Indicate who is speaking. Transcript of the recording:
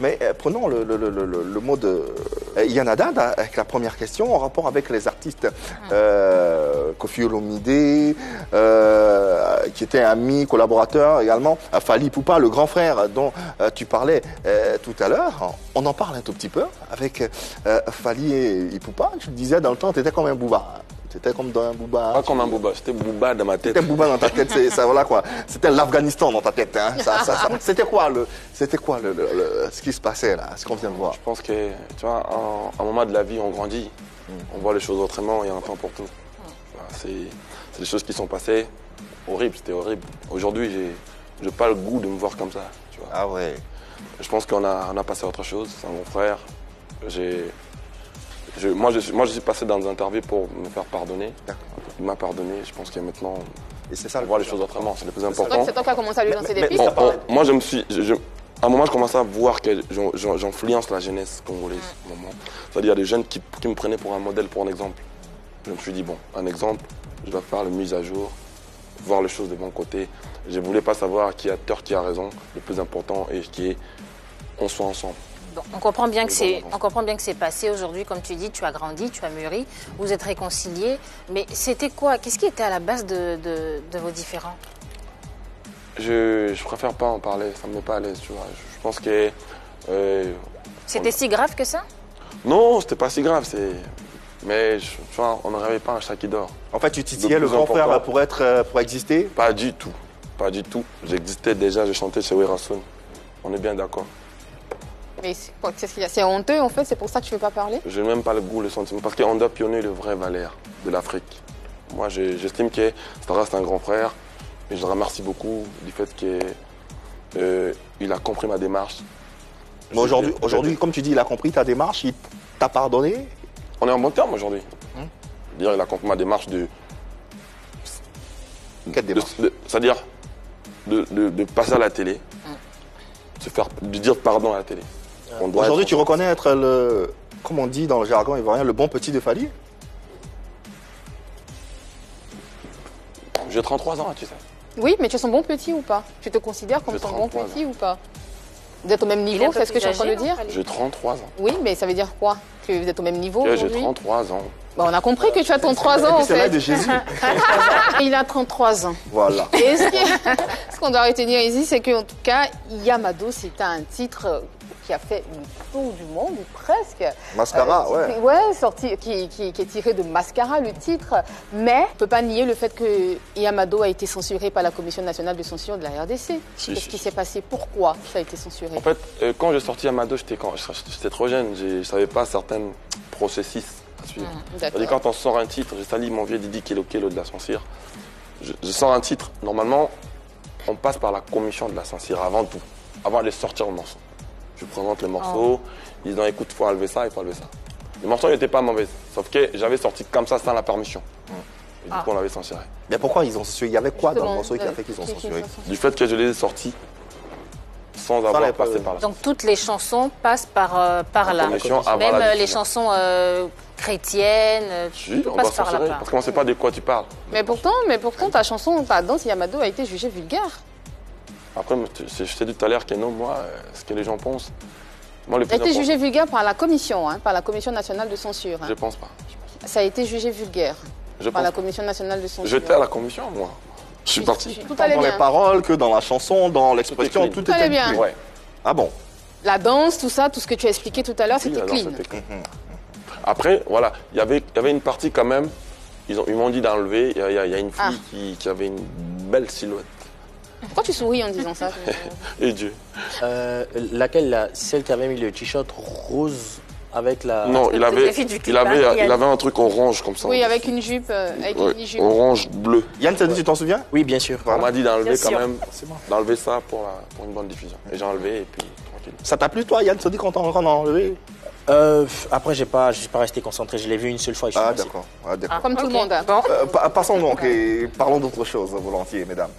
Speaker 1: Mais prenons le mot de Yann Haddad avec la première question en rapport avec les artistes Koffi Olomide, qui était ami, collaborateur également, Fally Ipupa, le grand frère dont tu parlais tout à l'heure. On en parle un tout petit peu avec Fally et Ipupa. Je disais dans le temps, tu étais comme un Booba. C'était comme dans un Booba.
Speaker 2: Pas comme un Booba, c'était Booba dans ma tête.
Speaker 1: C'était Booba dans ta tête, ça, voilà quoi. C'était l'Afghanistan dans ta tête. Hein. C'était quoi, ce qui se passait là, ce qu'on vient de voir?
Speaker 2: Je pense que, tu vois, à un moment de la vie, on grandit, on voit les choses autrement, il y a un temps pour tout. Voilà, c'est des choses qui sont passées, horribles, c'était horrible. Aujourd'hui, j'ai pas le goût de me voir comme ça, tu vois.
Speaker 1: Ah ouais.
Speaker 2: Je pense qu'on a passé à autre chose, c'est un bon frère. Moi, je suis passé dans des interviews pour me faire pardonner. Il m'a pardonné, je pense qu'il y a maintenant...
Speaker 1: Et c'est ça,
Speaker 2: voir les choses autrement, c'est le plus important.
Speaker 3: C'est toi qui as commencé à lui lancer des pistes.
Speaker 2: Moi, à un moment, je commençais à voir que j'influence la jeunesse congolaise. C'est-à-dire, il y a des jeunes qui me prenaient pour un modèle, pour un exemple. Je me suis dit, bon, un exemple, je dois faire le mise à jour, voir les choses de bon côté. Je ne voulais pas savoir qui a tort, qui a raison. Le plus important est qu'on soit ensemble.
Speaker 4: Bon, on comprend bien que c'est passé aujourd'hui, comme tu dis, tu as grandi, tu as mûri, vous êtes réconciliés. Mais c'était quoi? Qu'est-ce qui était à la base de vos différends?
Speaker 2: Je préfère pas en parler, ça me met pas à l'aise, tu vois. Je pense que...
Speaker 4: C'était si grave que ça?
Speaker 2: Non, c'était pas si grave, mais tu vois, on ne rêvait pas un chat qui dort.
Speaker 1: En fait, tu titillais le grand frère pour exister?
Speaker 2: Pas du tout, pas du tout. J'existais déjà, je chantais chez Werasun. On est bien d'accord.
Speaker 3: Mais c'est honteux en fait, c'est pour ça que tu ne veux pas parler?
Speaker 2: Je n'ai même pas le goût, le sentiment, parce qu'on doit pionner le vrai valeur de l'Afrique. Moi, j'estime que ça reste un grand frère, et je le remercie beaucoup du fait qu'il a compris ma démarche.
Speaker 1: Mais aujourd'hui, comme tu dis, il a compris ta démarche, il t'a pardonné?
Speaker 2: On est en bon terme aujourd'hui. C'est-à-dire, il a compris ma démarche de...
Speaker 1: Quelle démarche?
Speaker 2: C'est-à-dire, de passer à la télé, de dire pardon à la télé.
Speaker 1: Aujourd'hui, tu reconnais être le, comme on dit dans le jargon ivoirien, le bon petit de Fally?
Speaker 2: J'ai 33 ans, tu sais.
Speaker 3: Oui, mais tu es son bon petit ou pas? Tu te considères comme son bon petit ou pas? Vous êtes au même niveau, c'est ce que tu es en train de dire?
Speaker 2: J'ai 33 ans.
Speaker 3: Oui, mais ça veut dire quoi? Que vous êtes au même niveau aujourd'hui?
Speaker 2: J'ai 33 ans.
Speaker 3: Bah, on a compris que tu as 33 ans en
Speaker 1: C'est
Speaker 3: fait.
Speaker 1: l'âge de Jésus.
Speaker 3: Il a 33 ans.
Speaker 1: Voilà.
Speaker 3: Et ce qu'on doit retenir ici, c'est qu'en tout cas, Yamado, c'est un titre qui a fait le tour du monde, ou presque.
Speaker 1: Mascara, ouais.
Speaker 3: Ouais, sorti, qui est tiré de Mascara, le titre. Mais on ne peut pas nier le fait que Yamado a été censuré par la Commission nationale de censure de la RDC. Qu'est-ce qui s'est passé? Pourquoi ça a été censuré? En
Speaker 2: fait, quand j'ai sorti Yamado, j'étais trop jeune. Je ne savais pas certains processus à suivre. Quand on sort un titre, j'ai sali mon vieux Didi Kelo de la censure. Je sors un titre, normalement, on passe par la commission de la censure avant tout, avant de sortir le morceau. Je présente les morceaux, ils disent écoute, il faut enlever ça, il faut enlever ça. Le morceau n'était pas mauvais, sauf que j'avais sorti comme ça sans la permission. Et du coup, on l'avait censuré.
Speaker 1: Mais pourquoi ils ont censuré? Il y avait quoi dans le morceau qui a fait qu'ils ont censuré?
Speaker 2: Du fait que je les ai sortis sans avoir passé par là.
Speaker 4: Donc toutes les chansons passent par là. Même les chansons chrétiennes,
Speaker 2: on va censurer, parce qu'on ne sait pas de quoi tu parles.
Speaker 3: Mais pourtant ta chanson, ta danse Yamado a été jugée vulgaire.
Speaker 2: Après, je t'ai dit tout à l'heure que non, moi, ce que les gens pensent. Moi,
Speaker 3: ça a été jugé vulgaire par la commission, par la Commission nationale de censure.
Speaker 2: Je pense pas.
Speaker 3: Ça a été jugé vulgaire par la Commission nationale de censure.
Speaker 2: J'étais à la commission, moi. Je suis parti.
Speaker 3: Tout allait
Speaker 1: bien. Dans les paroles, que dans la chanson, dans l'expression, tout était
Speaker 3: bien.
Speaker 2: Ouais.
Speaker 1: Ah bon?
Speaker 3: La danse, tout ça, tout ce que tu as expliqué tout à l'heure, c'était clean.
Speaker 2: Après, voilà, il y avait une partie quand même, ils m'ont dit d'enlever, il y a une fille qui avait une belle silhouette.
Speaker 3: Pourquoi tu souris en disant ça?
Speaker 2: Et Dieu.
Speaker 5: Laquelle, celle qui avait mis le t-shirt rose avec la...
Speaker 2: Non, il avait un truc orange comme ça.
Speaker 3: Oui, avec une jupe.
Speaker 2: Orange, bleu.
Speaker 1: Yann, tu t'en souviens?
Speaker 5: Oui, bien sûr.
Speaker 2: On m'a dit d'enlever quand même, d'enlever ça pour une bonne diffusion. Et j'ai enlevé et puis tranquille.
Speaker 1: Ça t'a plu toi, Yann, tu te dis quand on a enlevé?
Speaker 5: Après, je ne suis pas resté concentré. Je l'ai vu une seule fois.
Speaker 1: Ah, d'accord.
Speaker 3: Comme tout le monde.
Speaker 1: Passons donc et parlons d'autre chose, volontiers, mesdames.